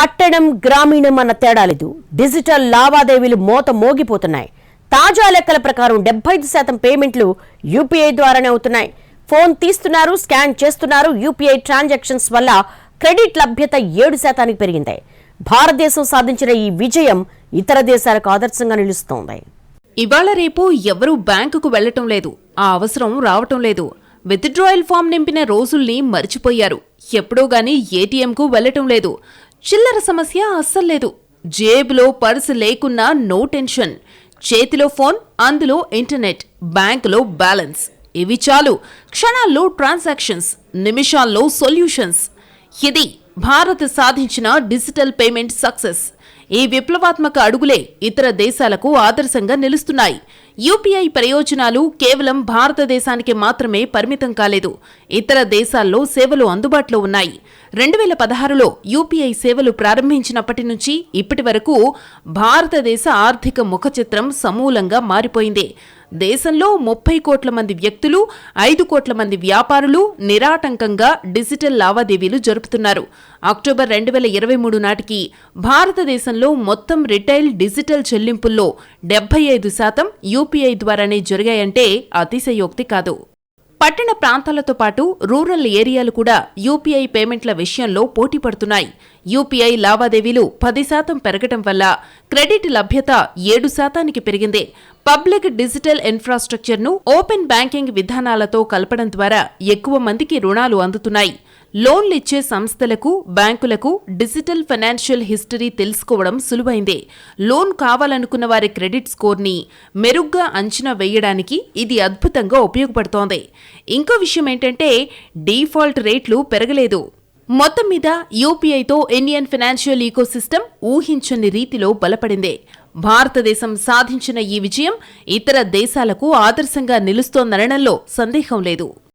పట్టణం గ్రామీణం అన్న తేడా లేదు. డిజిటల్ లావాదేవీలు మోత మోగిపోతున్నాయి. తాజా లెక్కల ప్రకారం 75% పేమెంట్లు యూపీఐ ద్వారానే అవుతున్నాయి. ఫోన్ తీస్తున్నారు, స్కాన్ చేస్తున్నారు. యూపీఐ ట్రాన్సాక్షన్స్ వల్ల క్రెడిట్ లభ్యత 7% పెరిగింది. భారతదేశం సాధించిన ఈ విజయం ఇతర దేశాలకు ఆదర్శంగా నిలుస్తోంది. ఇవాళ రేపు ఎవరూ బ్యాంకుకు వెళ్లటం లేదు, ఆ అవసరం రావటం లేదు. విత్డ్రాయల్ ఫామ్ నింపిన రోజుల్ని మర్చిపోయారు. ఎప్పుడో గానీ ఏటీఎంకు వెళ్లటం లేదు. చిల్లర సమస్య అస్సల్లేదు. జేబులో పర్సు లేకున్నా నో టెన్షన్. చేతిలో ఫోన్, అందులో ఇంటర్నెట్, బ్యాంకులో బ్యాలెన్స్. ఇవి చాలు. క్షణాల్లో ట్రాన్సాక్షన్స్, నిమిషాల్లో సొల్యూషన్స్. ఇది భారత్ సాధించిన డిజిటల్ పేమెంట్ సక్సెస్. ఈ విప్లవాత్మక అడుగులే ఇతర దేశాలకు ఆదర్శంగా నిలుస్తున్నాయి. యూపీఐ ప్రయోజనాలు కేవలం భారతదేశానికి మాత్రమే పరిమితం కాలేదు. ఇతర దేశాల్లో సేవలు అందుబాటులో ఉన్నాయి. 2016లో యూపీఐ సేవలు ప్రారంభించినప్పటి నుంచి ఇప్పటి వరకు భారతదేశ ఆర్థిక ముఖచిత్రం సమూలంగా మారిపోయింది. దేశంలో 30 కోట్ల మంది వ్యక్తులు, 5 కోట్ల మంది వ్యాపారులు నిరాటంకంగా డిజిటల్ లావాదేవీలు జరుపుతున్నారు. అక్టోబర్ 2023 నాటికి భారతదేశంలో మొత్తం రిటైల్ డిజిటల్ చెల్లింపుల్లో 75% యూపీఐ ద్వారానే జరిగాయంటే అతిశయోక్తి కాదు. పట్టణ ప్రాంతాలతో పాటు రూరల్ ఏరియాలు కూడా యూపీఐ పేమెంట్ల విషయంలో పోటీ పడుతున్నాయి. యూపీఐ లావాదేవీలు 10% పెరగటం వల్ల క్రెడిట్ లభ్యత 7%కి పెరిగింది. పబ్లిక్ డిజిటల్ ఇన్ఫ్రాస్ట్రక్చర్ను ఓపెన్ బ్యాంకింగ్ విధానాలతో కలపడం ద్వారా ఎక్కువ మందికి రుణాలు అందుతున్నాయి. లోన్లిచ్చే సంస్థలకు, బ్యాంకులకు డిజిటల్ ఫైనాన్షియల్ హిస్టరీ తెలుసుకోవడం సులువైంది. లోన్ కావాలనుకున్న వారి క్రెడిట్ స్కోర్ని మెరుగ్గా అంచనా వేయడానికి ఇది అద్భుతంగా ఉపయోగపడుతోంది. ఇంకో విషయం ఏంటంటే డిఫాల్ట్ రేట్లు పెరగలేదు. మొత్తం మీద యూపీఐతో ఇండియన్ ఫైనాన్షియల్ ఈకోసిస్టమ్ ఊహించని రీతిలో బలపడింది. భారతదేశం సాధించిన ఈ విజయం ఇతర దేశాలకు ఆదర్శంగా నిలుస్తోందనడంలో సందేహం లేదు.